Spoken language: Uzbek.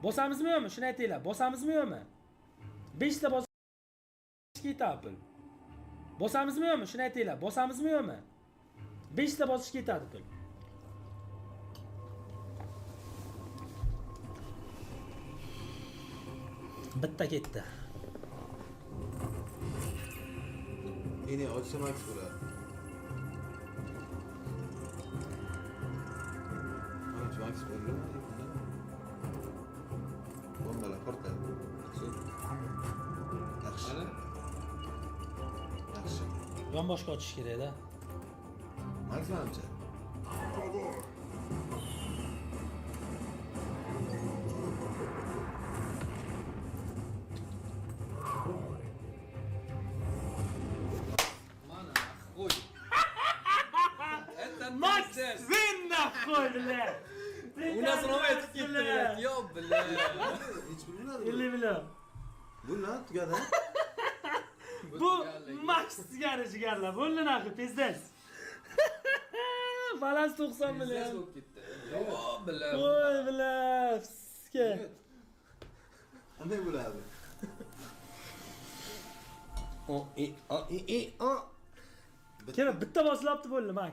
Bosamizmi yo'qmi? Shuni aytinglar. Bosamizmi yo'qmi? 5 ta bosishga yetadi pul. Bosamizmi yo'qmi? Shuni aytinglar. Bosamizmi yo'qmi? 5 ta bosishga yetadi pul. Bitta ketdi. Yine ochsa max bo'ladi. Mana max bo'ldimi? Bombalar portladi. Yaxshi. Yaxshi. Yonboshga ochish kerak-da. Max manimcha. Max vinna qo'ydilar. У нас снова это блядь, ёб, блядь. Hech bilmadim. 50 million. Bu nima tugadi? Bu Max sigara jigarlar. Bo'ldi narxi tezdas. Balans 90 million. Ёб, блядь. Voy bilavska. Qanday bo'ladi? Kerak bitta boslabdi bo'ldi Max.